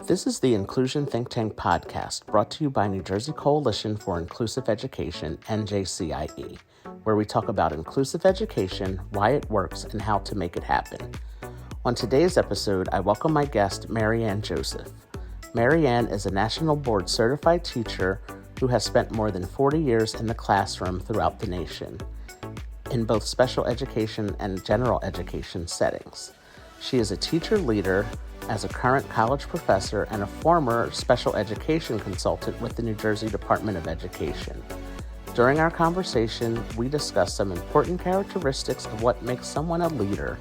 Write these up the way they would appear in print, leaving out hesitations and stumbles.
This is the Inclusion Think Tank podcast brought to you by New Jersey Coalition for Inclusive Education, NJCIE, where we talk about inclusive education, why it works, and how to make it happen. On today's episode, I welcome my guest, MaryAnn Joseph. MaryAnn is a national board certified teacher who has spent more than 40 years in the classroom throughout the nation, in both special education and general education settings. She is a teacher leader as a current college professor and a former special education consultant with the New Jersey Department of Education. During our conversation, we discussed some important characteristics of what makes someone a leader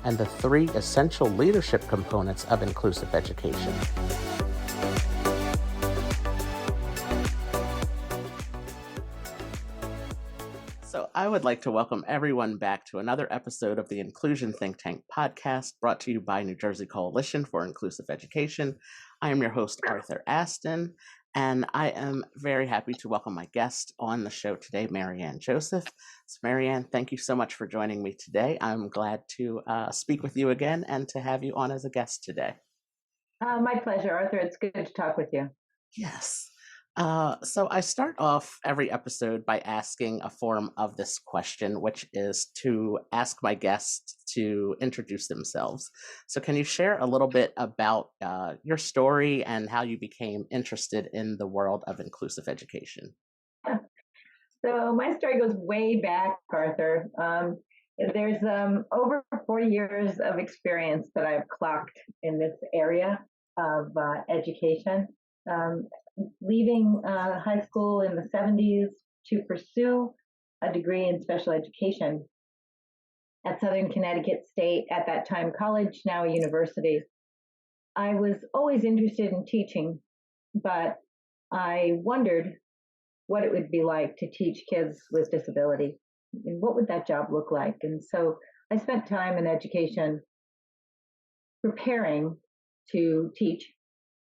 and the 3 essential leadership components of inclusive education. So I would like to welcome everyone back to another episode of the Inclusion Think Tank podcast brought to you by New Jersey Coalition for Inclusive Education. I am your host, Arthur Aston, and I am very happy to welcome my guest on the show today, MaryAnn Joseph. So MaryAnn, thank you so much for joining me today. I'm glad to speak with you again and to have you on as a guest today. My pleasure, Arthur. It's good to talk with you. Yes. So I start off every episode by asking a form of this question, which is to ask my guests to introduce themselves. So can you share a little bit about your story and how you became interested in the world of inclusive education? So my story goes way back, Arthur. There's over 40 years of experience that I've clocked in this area of education. Leaving high school in the 70s to pursue a degree in special education at Southern Connecticut State, at that time college, now a university. I was always interested in teaching, but I wondered what it would be like to teach kids with disability and what would that job look like. And so I spent time in education preparing to teach.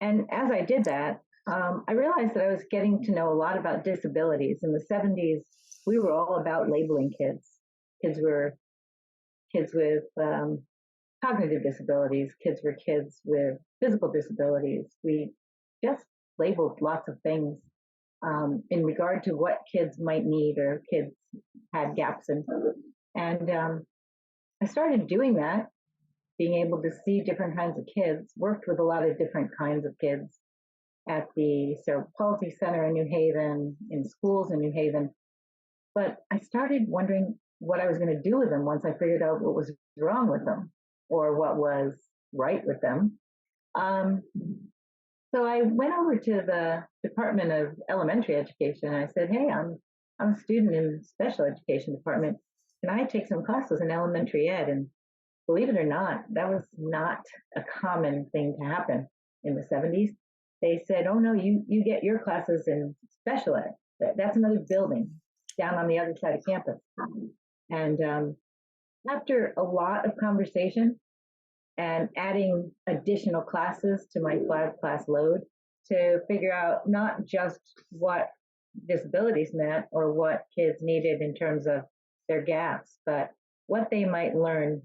And as I did that, I realized that I was getting to know a lot about disabilities. In the 70s, we were all about labeling kids. Kids were kids with cognitive disabilities. Kids were kids with physical disabilities. We just labeled lots of things in regard to what kids might need or kids had gaps in. And I started doing that, being able to see different kinds of kids, worked with a lot of different kinds of kids at the Cerebral Palsy Center in New Haven, in schools in New Haven. But I started wondering what I was going to do with them once I figured out what was wrong with them or what was right with them. So I went over to the Department of Elementary Education and I said, hey, I'm a student in the special education department. Can I take some classes in elementary ed? And believe it or not, that was not a common thing to happen in the 70s. They said, oh, no, you get your classes in special ed. That's another building down on the other side of campus. And after a lot of conversation and adding additional classes to my 5-class load to figure out not just what disabilities meant or what kids needed in terms of their gaps, but what they might learn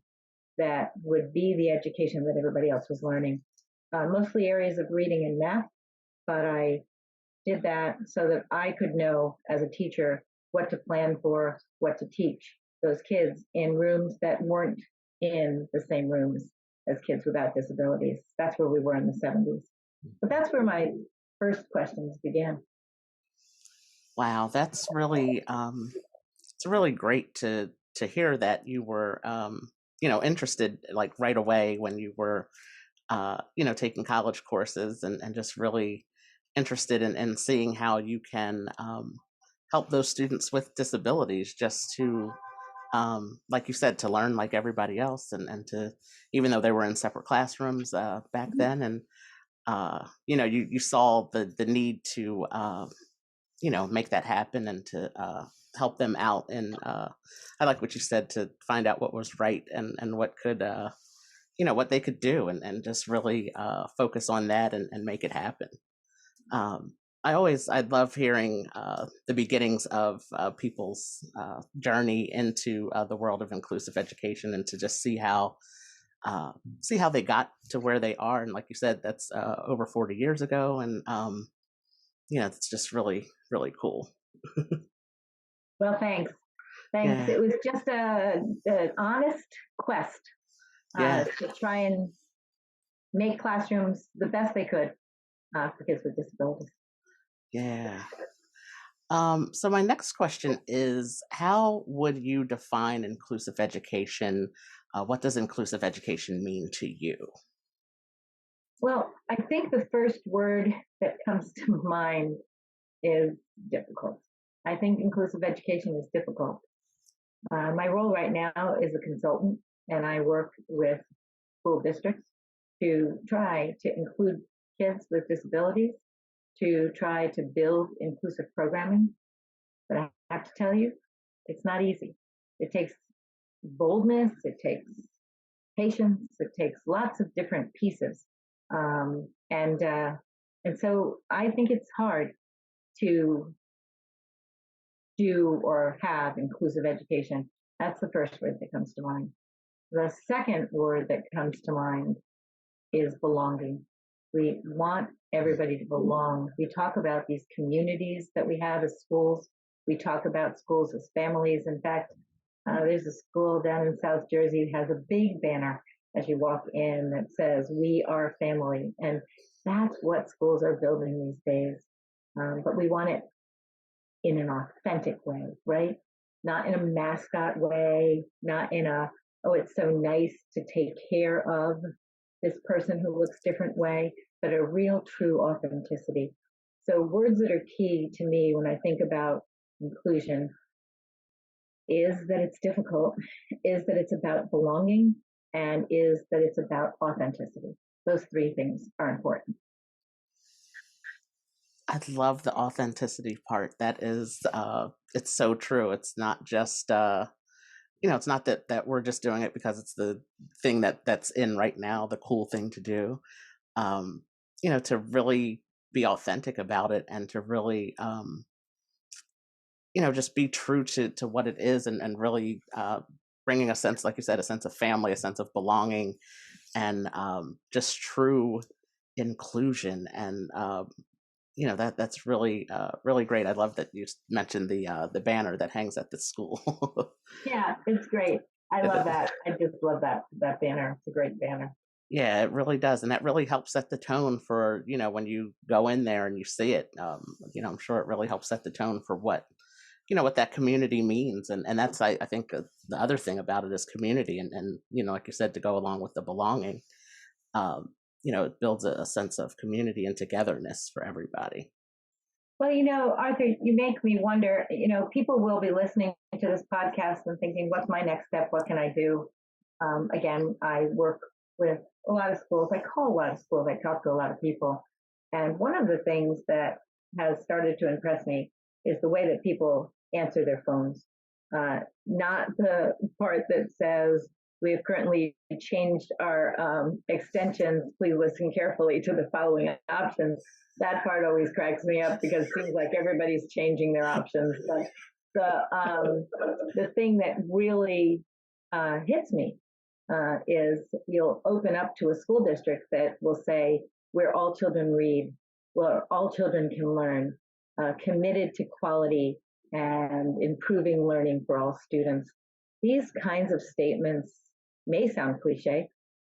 that would be the education that everybody else was learning. Mostly areas of reading and math, but I did that so that I could know as a teacher what to plan for, what to teach those kids in rooms that weren't in the same rooms as kids without disabilities. That's where we were in the 70s. But that's where my first questions began. Wow, that's really it's really great to hear that you were interested like right away when you were taking college courses and just really interested in seeing how you can help those students with disabilities just to, like you said, to learn like everybody else and to, even though they were in separate classrooms back then. And, you saw the need to, make that happen and to help them out. And I like what you said, to find out what was right and what could, what they could do and just really focus on that and make it happen. I love hearing the beginnings of people's journey into the world of inclusive education and to just see how see how they got to where they are. And like you said, that's over 40 years ago. And, it's just really, really cool. Well, thanks. Thanks. Yeah. It was just an honest quest Yeah. to try and make classrooms the best they could for kids with disabilities. Yeah. So my next question is, how would you define inclusive education? What does inclusive education mean to you? Well, I think the first word that comes to mind is difficult. I think inclusive education is difficult. My role right now is a consultant, and I work with school districts to try to include kids with disabilities, to try to build inclusive programming. But I have to tell you, it's not easy. It takes boldness, it takes patience, it takes lots of different pieces. And so I think it's hard to do or have inclusive education. That's the first word that comes to mind. The second word that comes to mind is belonging. We want everybody to belong. We talk about these communities that we have as schools. We talk about schools as families. In fact, there's a school down in South Jersey that has a big banner as you walk in that says, "We are family." And that's what schools are building these days. But we want it in an authentic way, right? Not in a mascot way, not in a, oh, it's so nice to take care of this person who looks different way, but a real true authenticity. So words that are key to me when I think about inclusion is that it's difficult, is that it's about belonging, and is that it's about authenticity. Those three things are important. I love the authenticity part. That is, it's so true. It's not just, it's not that we're just doing it because it's the thing that's in right now, the cool thing to do. To really be authentic about it and to really, just be true to what it is and really bringing a sense, like you said, a sense of family, a sense of belonging, and just true inclusion. And that's really really great. I love that you mentioned the banner that hangs at the school. Yeah, it's great. I love that. I just love that banner. It's a great banner. Yeah, it really does, and that really helps set the tone for when you go in there and you see it. I'm sure it really helps set the tone for what that community means, and that's I think the other thing about it is community, and like you said, to go along with the belonging. It builds a sense of community and togetherness for everybody. Well, Arthur, you make me wonder, people will be listening to this podcast and thinking, what's my next step? What can I do? Again, I work with a lot of schools. I call a lot of schools. I talk to a lot of people. And one of the things that has started to impress me is the way that people answer their phones. Not the part that says, we have currently changed our extensions. Please listen carefully to the following options. That part always cracks me up because it seems like everybody's changing their options. But the thing that really hits me is you'll open up to a school district that will say, where all children read, where all children can learn, committed to quality and improving learning for all students. These kinds of statements may sound cliche,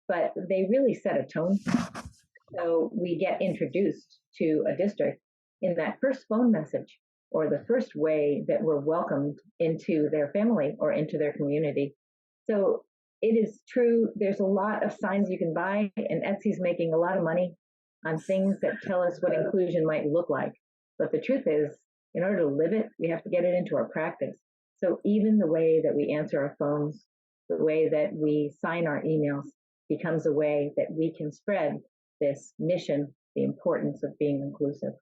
but they really set a tone. So we get introduced to a district in that first phone message or the first way that we're welcomed into their family or into their community. So it is true, there's a lot of signs you can buy, and Etsy's making a lot of money on things that tell us what inclusion might look like. But the truth is, in order to live it, we have to get it into our practice. So even the way that we answer our phones, the way that we sign our emails becomes a way that we can spread this mission, the importance of being inclusive.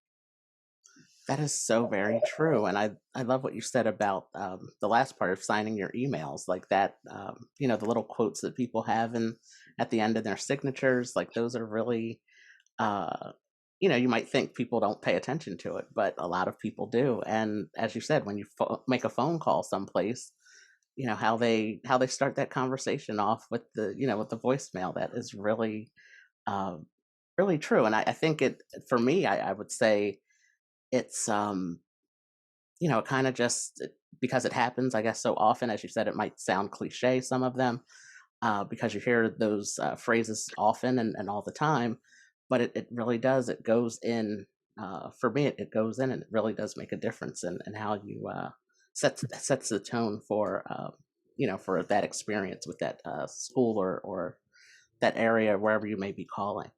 That is so very true. And I love what you said about the last part of signing your emails, like that, the little quotes that people have at the end of their signatures, like those are really, you might think people don't pay attention to it, but a lot of people do. And as you said, when you make a phone call someplace, how they start that conversation off with with the voicemail. That is really um, really true. And I think it for me, I would say it's it kind of just because it happens, I guess, so often. As you said, it might sound cliche, some of them, because you hear those phrases often and all the time, but it really does. It goes in, for me, it goes in and it really does make a difference in how you sets the tone for, for that experience with that school or that area, wherever you may be calling.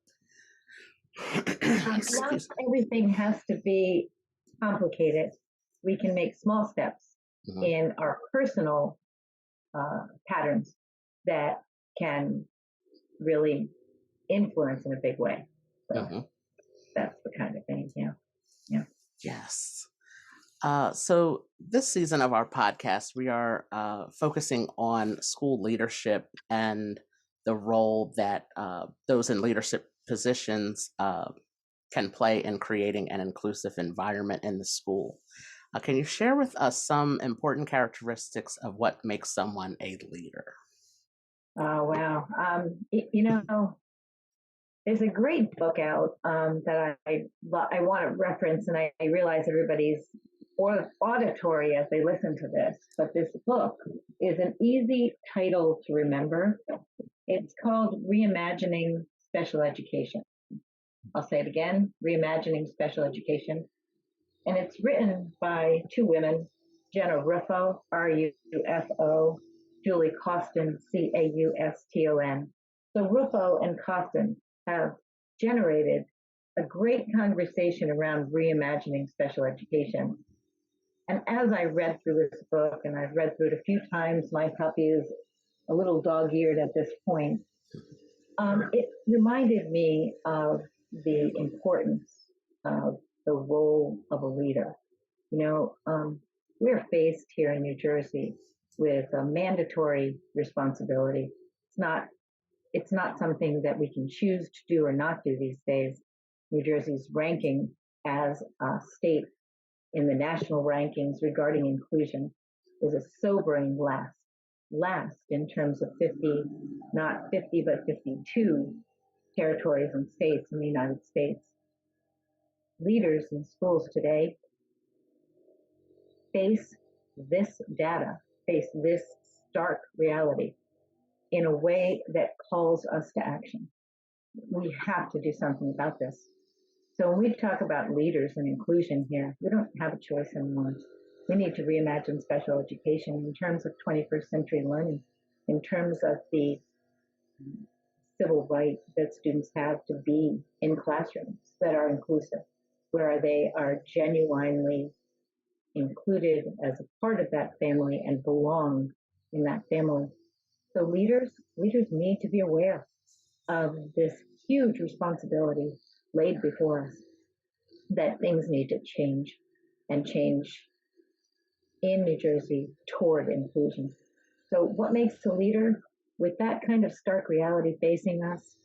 Not Excuse everything has to be complicated. We can make small steps me. in our personal patterns that can really influence in a big way. So Hmm. that's the kind of thing. Yeah. Yeah. Yes. So this season of our podcast, we are focusing on school leadership and the role that those in leadership positions can play in creating an inclusive environment in the school. Can you share with us some important characteristics of what makes someone a leader? Oh, wow. There's a great book out that I want to reference, and I realize everybody's auditory as they listen to this, but this book is an easy title to remember. It's called Reimagining Special Education. I'll say it again, Reimagining Special Education. And it's written by two women, Jenna Ruffo, Rufo, Julie Costin, Causton. So Ruffo and Costin have generated a great conversation around reimagining special education. And as I read through this book, and I've read through it a few times, my puppy is a little dog-eared at this point, it reminded me of the importance of the role of a leader. We're faced here in New Jersey with a mandatory responsibility. It's not it's not something that we can choose to do or not do these days. New Jersey's ranking as a state in the national rankings regarding inclusion is a sobering last in terms of 50, not 50, but 52 territories and states in the United States. Leaders in schools today face this data, face this stark reality in a way that calls us to action. We have to do something about this. So when we talk about leaders and inclusion here, we don't have a choice anymore. We need to reimagine special education in terms of 21st century learning, in terms of the civil right that students have to be in classrooms that are inclusive, where they are genuinely included as a part of that family and belong in that family. So leaders need to be aware of this huge responsibility laid before us, that things need to change and change in New Jersey toward inclusion. So what makes a leader? With that kind of stark reality facing us,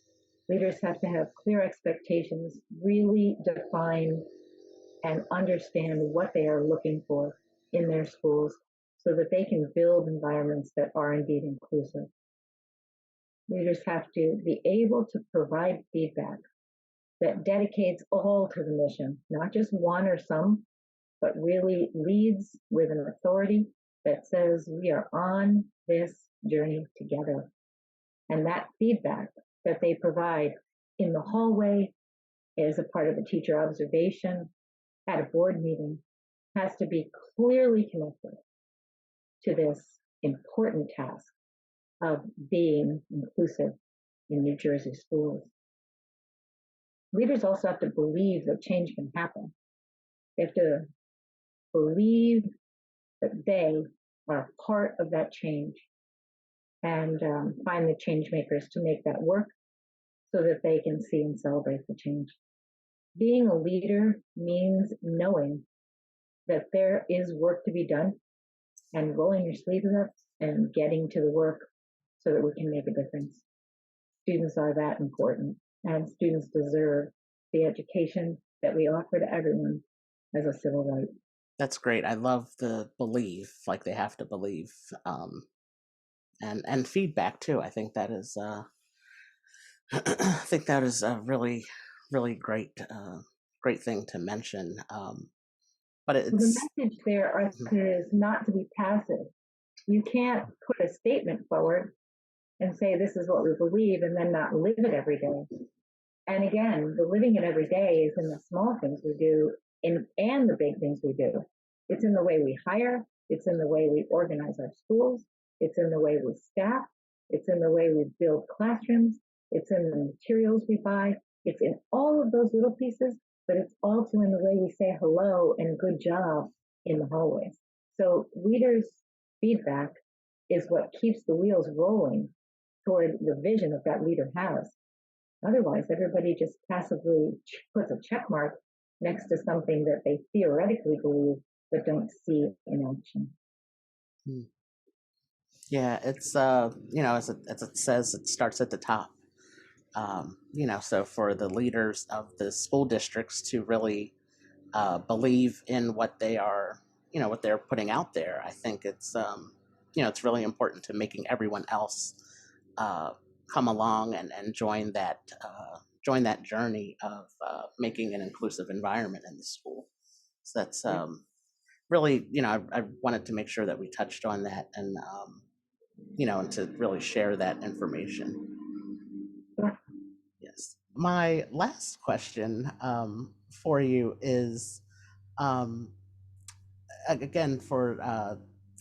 leaders have to have clear expectations, really define and understand what they are looking for in their schools so that they can build environments that are indeed inclusive. Leaders have to be able to provide feedback that dedicates all to the mission, not just one or some, but really leads with an authority that says we are on this journey together. And that feedback that they provide in the hallway as a part of a teacher observation at a board meeting has to be clearly connected to this important task of being inclusive in New Jersey schools. Leaders also have to believe that change can happen. They have to believe that they are part of that change and find the change makers to make that work so that they can see and celebrate the change. Being a leader means knowing that there is work to be done and rolling your sleeves up and getting to the work so that we can make a difference. Students are that important, and students deserve the education that we offer to everyone as a civil right. That's great. I love the believe, like they have to believe, and feedback too. I think that is I think that is a really great thing to mention. But The it's message there is not to be passive. You can't put a statement forward and say this is what we believe and then not live it every day. And again, the living it every day is in the small things we do and the big things we do. It's in the way we hire, it's in the way we organize our schools, it's in the way we staff, it's in the way we build classrooms, it's in the materials we buy, it's in all of those little pieces, but it's also in the way we say hello and good job in the hallways. So leaders' feedback is what keeps the wheels rolling toward the vision that that leader has. Otherwise, everybody just passively puts a check mark next to something that they theoretically believe but don't see in action. Yeah, it's as it says, it starts at the top. So for the leaders of the school districts to really believe in what they are, what they're putting out there, I think it's really important to making everyone else uh, come along and join that journey of making an inclusive environment in the school. So that's really, I wanted to make sure that we touched on that and to really share that information. Yes. My last question for you is um, again, for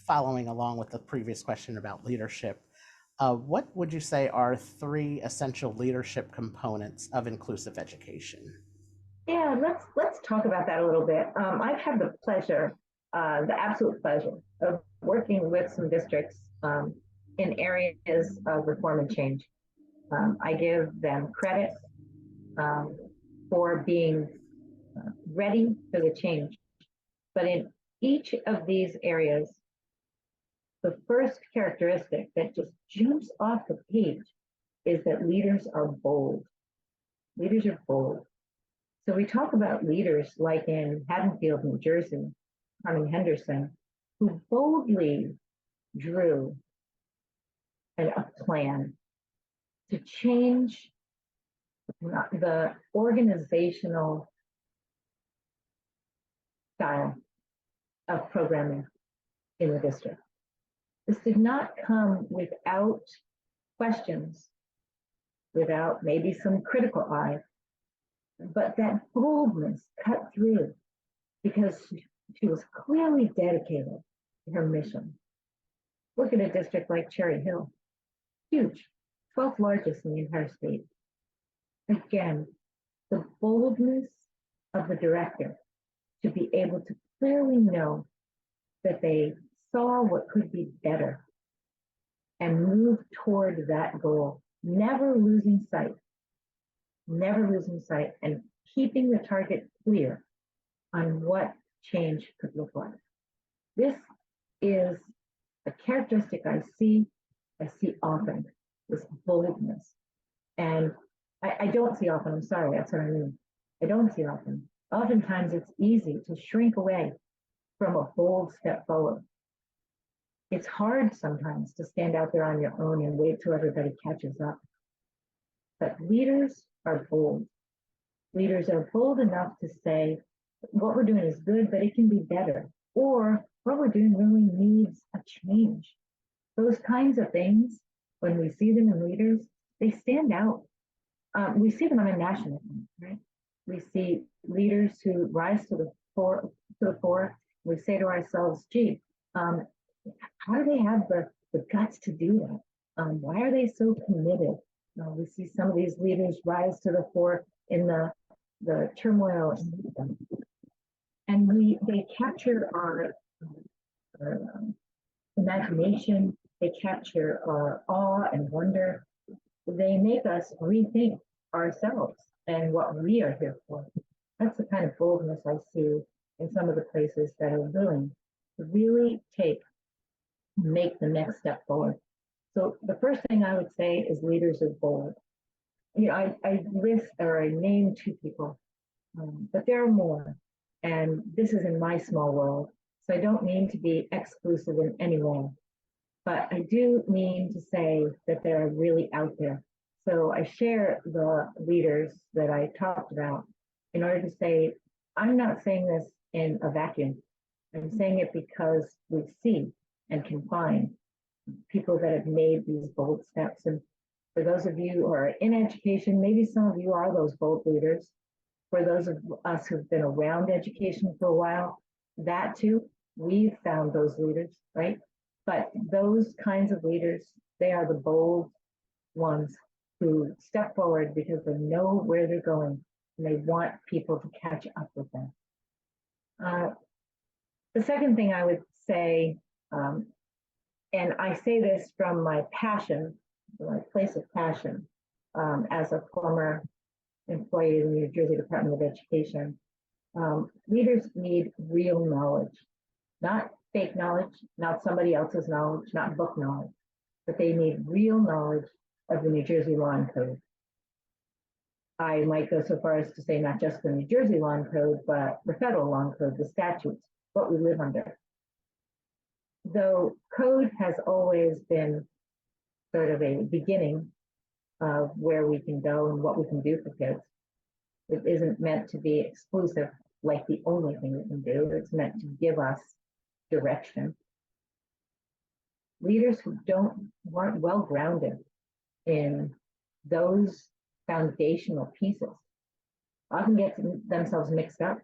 following along with the previous question about leadership. What would you say are three essential leadership components of inclusive education? Yeah, let's talk about that a little bit. I've had the pleasure, the absolute pleasure, of working with some districts in areas of reform and change. I give them credit um, for being ready for the change. But in each of these areas, the first characteristic that just jumps off the page is that leaders are bold. Leaders are bold. So we talk about leaders like in Haddonfield, New Jersey, Carmen Henderson, who boldly drew a plan to change the organizational style of programming in the district. This did not come without questions, without maybe some critical eye, but that boldness cut through because she was clearly dedicated to her mission. Look at a district like Cherry Hill, huge, 12th largest in the entire state. Again, the boldness of the director to be able to clearly know that they saw what could be better and move toward that goal, never losing sight, and keeping the target clear on what change could look like. This is a characteristic I see often, this boldness. And I don't see often, I'm sorry, that's what I mean. I don't see often. Oftentimes it's easy to shrink away from a bold step forward. It's hard sometimes to stand out there on your own and wait till everybody catches up. But leaders are bold. Leaders are bold enough to say, what we're doing is good, but it can be better. Or what we're doing really needs a change. Those kinds of things, when we see them in leaders, they stand out. We see them on a national level, right? We see leaders who rise to the fore. We say to ourselves, gee, how do they have the guts to do that? Why are they so committed? We see some of these leaders rise to the fore in the turmoil, and they capture our imagination, they capture our awe and wonder. They make us rethink ourselves and what we are here for. That's the kind of boldness I see in some of the places that are willing to really make the next step forward. So the first thing I would say is leaders are bold. I list or I name two people, but there are more. And this is in my small world. So I don't mean to be exclusive in any way, but I do mean to say that they're really out there. So I share the leaders that I talked about in order to say, I'm not saying this in a vacuum. I'm saying it because we see and can find people that have made these bold steps. And for those of you who are in education, maybe some of you are those bold leaders. For those of us who've been around education for a while, that too, we've found those leaders, right? But those kinds of leaders, they are the bold ones who step forward because they know where they're going and they want people to catch up with them. The second thing I would say, and I say this from my passion, my place of passion, as a former employee in the New Jersey Department of Education, leaders need real knowledge, not fake knowledge, not somebody else's knowledge, not book knowledge, but they need real knowledge of the New Jersey Law and Code. I might go so far as to say not just the New Jersey Law and Code, but the federal law and code, the statutes, what we live under. Though code has always been sort of a beginning of where we can go and what we can do for kids, it isn't meant to be exclusive, like the only thing we can do. It's meant to give us direction. Leaders who weren't well grounded in those foundational pieces often get themselves mixed up,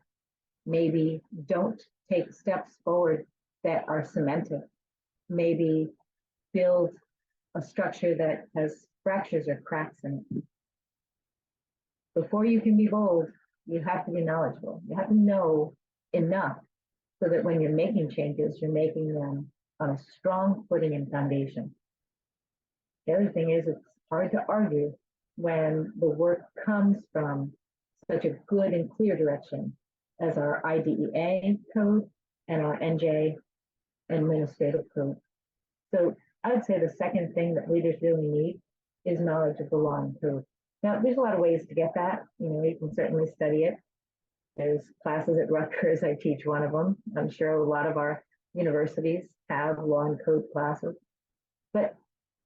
maybe don't take steps forward that are cemented, maybe build a structure that has fractures or cracks in it. Before you can be bold, you have to be knowledgeable. You have to know enough so that when you're making changes, you're making them on a strong footing and foundation. The other thing is, it's hard to argue when the work comes from such a good and clear direction as our IDEA code and our NJ administrative code. So I would say the second thing that leaders really need is knowledge of the law and code. Now, there's a lot of ways to get that. You can certainly study it. There's classes at Rutgers. I teach one of them. I'm sure a lot of our universities have law and code classes. But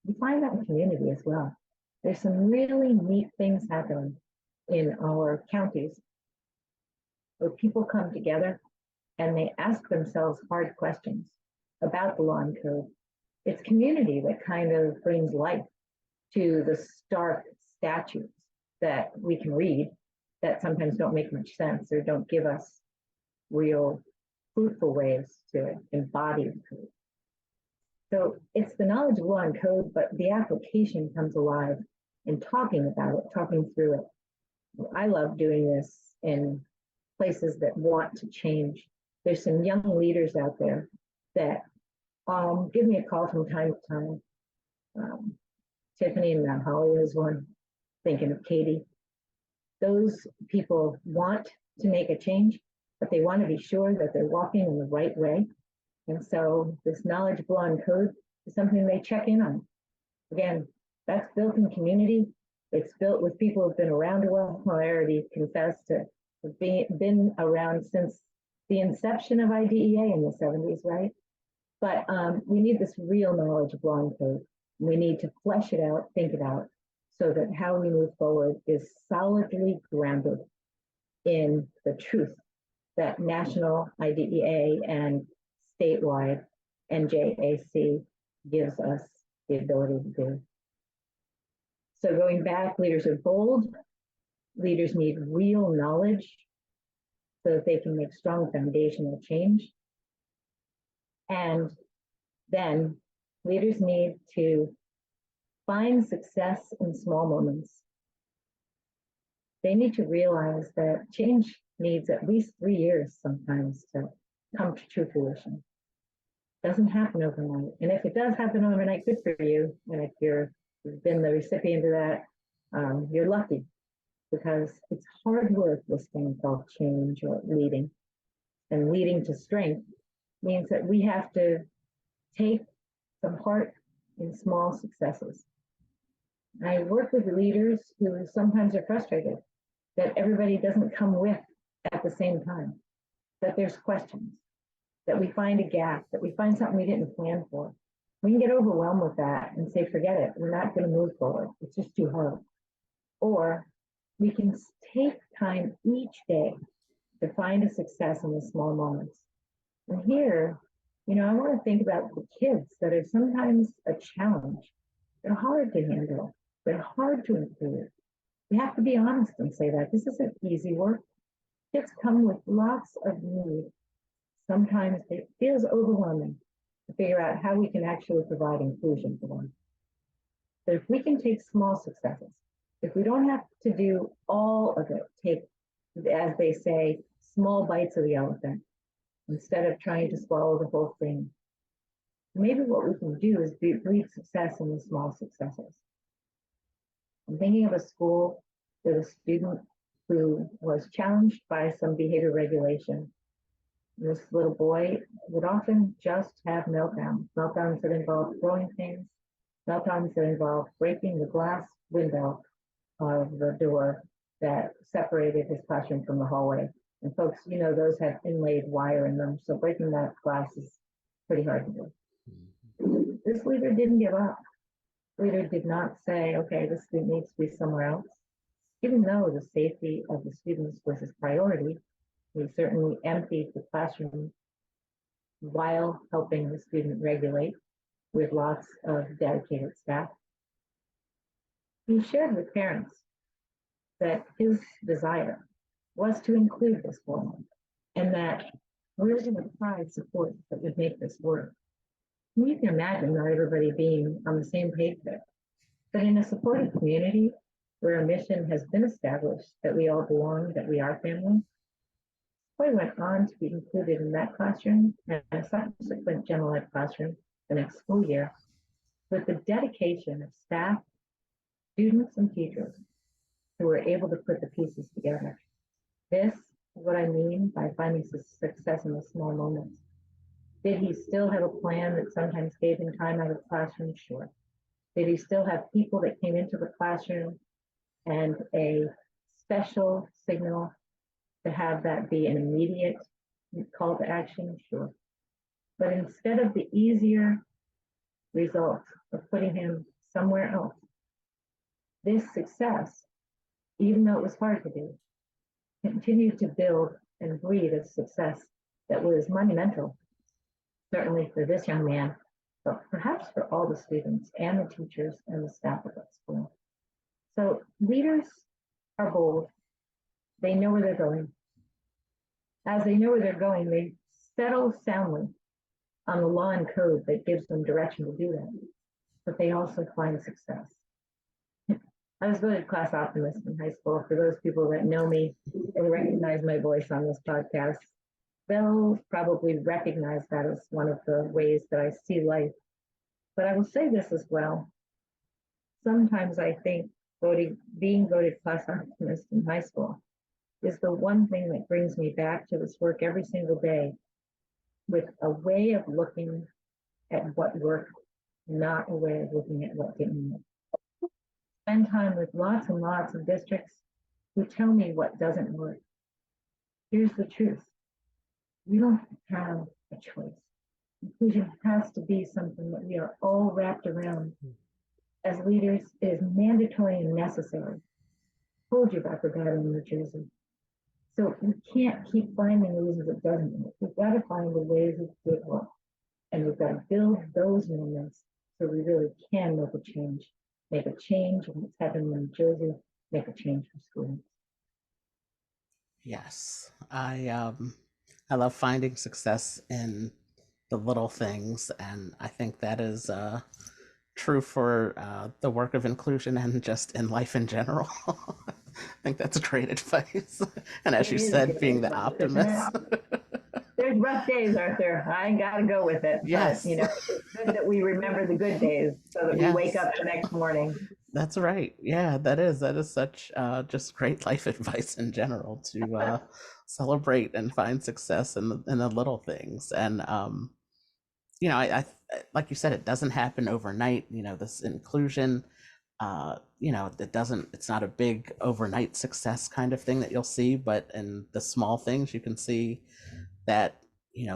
we find that in community as well. There's some really neat things happening in our counties where people come together and they ask themselves hard questions about the law and code. It's community that kind of brings life to the stark statutes that we can read that sometimes don't make much sense or don't give us real fruitful ways to embody the code. So it's the knowledge of law and code, but the application comes alive in talking about it, talking through it. I love doing this in places that want to change. There's some young leaders out there that give me a call from time to time. Tiffany and Mount Holly is one, thinking of Katie. Those people want to make a change, but they want to be sure that they're walking in the right way. And so this knowledge of law and code is something they check in on. Again, that's built in community. It's built with people who've been around a while. Well, I already confessed to been around since the inception of IDEA in the 70s, right? But we need this real knowledge of law and code. We need to flesh it out, think it out, so that how we move forward is solidly grounded in the truth that national IDEA and statewide NJAC gives us the ability to do. So going back, leaders are bold. Leaders need real knowledge so that they can make strong foundational change. And then leaders need to find success in small moments. They need to realize that change needs at least 3 years sometimes to come to true fruition. It doesn't happen overnight. And if it does happen overnight, good for you. And if you've been the recipient of that, you're lucky, because it's hard work, this thing called change or leading. And leading to strength means that we have to take some heart in small successes. I work with leaders who sometimes are frustrated that everybody doesn't come with at the same time. that there's questions, that we find a gap, that we find something we didn't plan for. We can get overwhelmed with that and say, forget it, we're not going to move forward. It's just too hard. Or we can take time each day to find a success in the small moments. And here, I want to think about the kids that are sometimes a challenge. They're hard to handle. They're hard to improve. We have to be honest and say that this isn't easy work. Kids come with lots of need. Sometimes it feels overwhelming to figure out how we can actually provide inclusion for them. But if we can take small successes, if we don't have to do all of it, take, as they say, small bites of the elephant, instead of trying to swallow the whole thing, maybe what we can do is breed success in the small successes. I'm thinking of a school with a student who was challenged by some behavior regulation. This little boy would often just have meltdowns that involved throwing things, meltdowns that involved breaking the glass window of the door that separated his classroom from the hallway. And folks, those have inlaid wire in them, so breaking that glass is pretty hard to do. This leader didn't give up. Leader did not say, okay, this student needs to be somewhere else. Even though the safety of the students was his priority, he certainly emptied the classroom while helping the student regulate with lots of dedicated staff. He shared with parents that his desire was to include this woman and that we're going to provide support that would make this work. You can imagine not everybody being on the same page there. But in a supportive community where a mission has been established that we all belong, that we are family, boy went on to be included in that classroom and a subsequent general ed classroom the next school year with the dedication of staff, students, and teachers who were able to put the pieces together. This is what I mean by finding success in the small moments. Did he still have a plan that sometimes gave him time out of the classroom? Sure. Did he still have people that came into the classroom and a special signal to have that be an immediate call to action? Sure. But instead of the easier result of putting him somewhere else, this success, even though it was hard to do, continued to build and breed a success that was monumental, certainly for this young man, but perhaps for all the students and the teachers and the staff of that school. So leaders are bold. They know where they're going. As they know where they're going, they settle soundly on the law and code that gives them direction to do that. But they also find success. I was voted class optimist in high school. For those people that know me and recognize my voice on this podcast, they'll probably recognize that as one of the ways that I see life. But I will say this as well. Sometimes I think being voted class optimist in high school is the one thing that brings me back to this work every single day with a way of looking at what worked, not a way of looking at what didn't work. Spend time with lots and lots of districts who tell me what doesn't work. Here's the truth. We don't have a choice. Inclusion has to be something that we are all wrapped around. As leaders, it is mandatory and necessary. I told you about the battle in New Jersey. So we can't keep finding reasons it doesn't work. We've got to find the ways it did work. And we've got to build those moments so we really can make a change. Make a change in what's happening in New Jersey, make a change for students. Yes, I love finding success in the little things, and I think that is true for the work of inclusion and just in life in general. I think that's great advice. And as you said, being the optimist. There's rough days, Arthur. I got to go with it. Yes. But, it's good that we remember the good days so that we wake up the next morning. That's right. Yeah, that is such just great life advice in general to celebrate and find success in the little things. And I like you said, it doesn't happen overnight. This inclusion, it's not a big overnight success kind of thing that you'll see, but in the small things you can see that,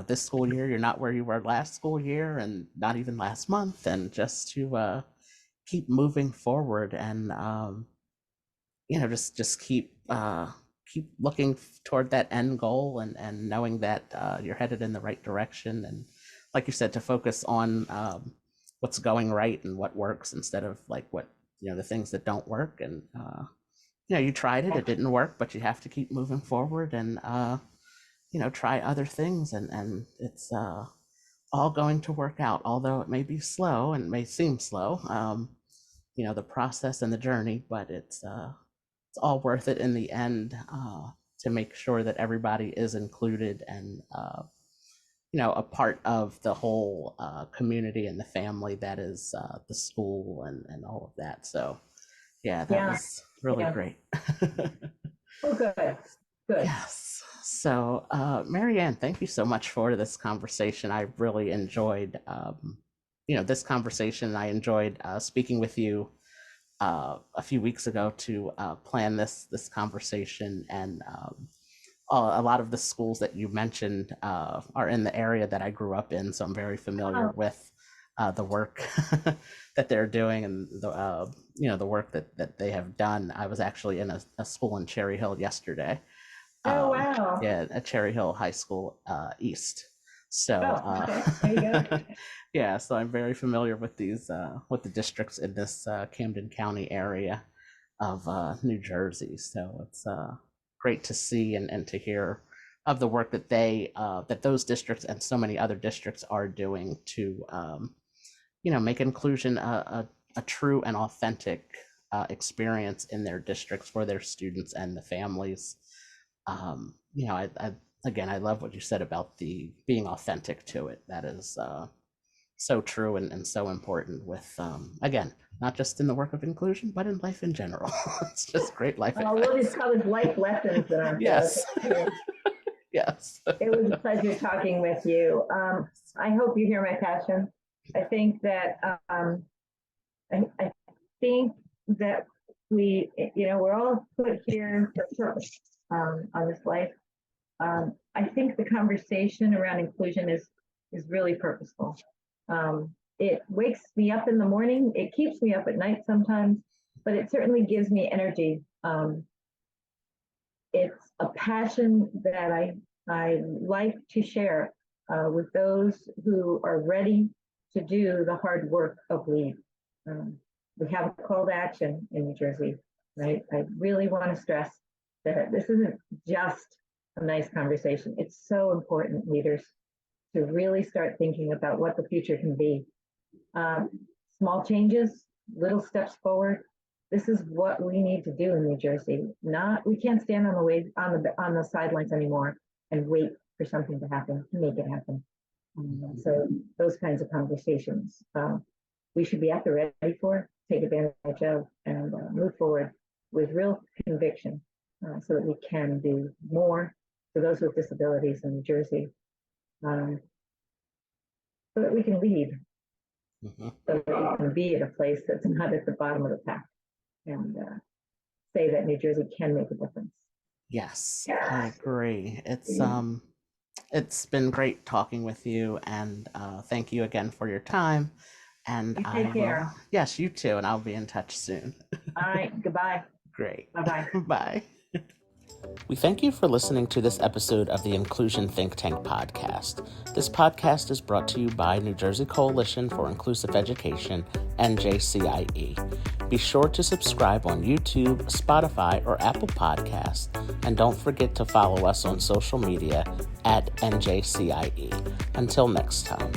this school year, you're not where you were last school year and not even last month, and just to keep moving forward and, just keep looking toward that end goal, and knowing that you're headed in the right direction. And like you said, to focus on what's going right and what works, instead of like what, the things that don't work. And, you tried it, it didn't work, but you have to keep moving forward and, try other things. And it's all going to work out, although it may be slow and may seem slow, the process and the journey, but it's all worth it in the end, to make sure that everybody is included and, a part of the whole community and the family that is the school, and all of that. So, yeah, that Yeah. was really Yeah. great. Oh, good. Good. Yes. So, MaryAnn, thank you so much for this conversation. I really enjoyed, this conversation. I enjoyed speaking with you a few weeks ago to plan this conversation. And a lot of the schools that you mentioned are in the area that I grew up in, so I'm very familiar with the work that they're doing, and the work that they have done. I was actually in a school in Cherry Hill yesterday. Oh, wow. Yeah, at Cherry Hill High School East. So, Okay. There you go. yeah, so I'm very familiar with with the districts in this Camden County area of New Jersey. So it's great to see and to hear of the work that that those districts and so many other districts are doing to, make inclusion a true and authentic experience in their districts for their students and the families. Again, I love what you said about the being authentic to it. That is so true and so important with, again, not just in the work of inclusion, but in life in general. It's just great life advice. We'll just call it life lessons that I'm Yes. Yes. It was a pleasure talking with you. I hope you hear my passion. I think that I think that we're all put here for purpose on this life. I think the conversation around inclusion is really purposeful. It wakes me up in the morning. It keeps me up at night sometimes, but it certainly gives me energy. It's a passion that I like to share with those who are ready to do the hard work of LEAD. We have a call to action in New Jersey, right? I really want to stress that this isn't just a nice conversation. It's so important, leaders, to really start thinking about what the future can be. Small changes, little steps forward. This is what we need to do in New Jersey. We can't stand on the sidelines anymore and wait for something to happen to make it happen. So those kinds of conversations we should be at the ready for, take advantage of, and move forward with real conviction, so that we can do more for those with disabilities in New Jersey, so that we can lead, so that we can be at a place that's not at the bottom of the pack, and say that New Jersey can make a difference. Yes, I agree. It's been great talking with you, and thank you again for your time. And You take care. Yes, you too, and I'll be in touch soon. All right, goodbye. Great. Bye-bye. Bye. We thank you for listening to this episode of the Inclusion Think Tank podcast. This podcast is brought to you by New Jersey Coalition for Inclusive Education, NJCIE. Be sure to subscribe on YouTube, Spotify, or Apple Podcasts, and don't forget to follow us on social media at NJCIE. Until next time.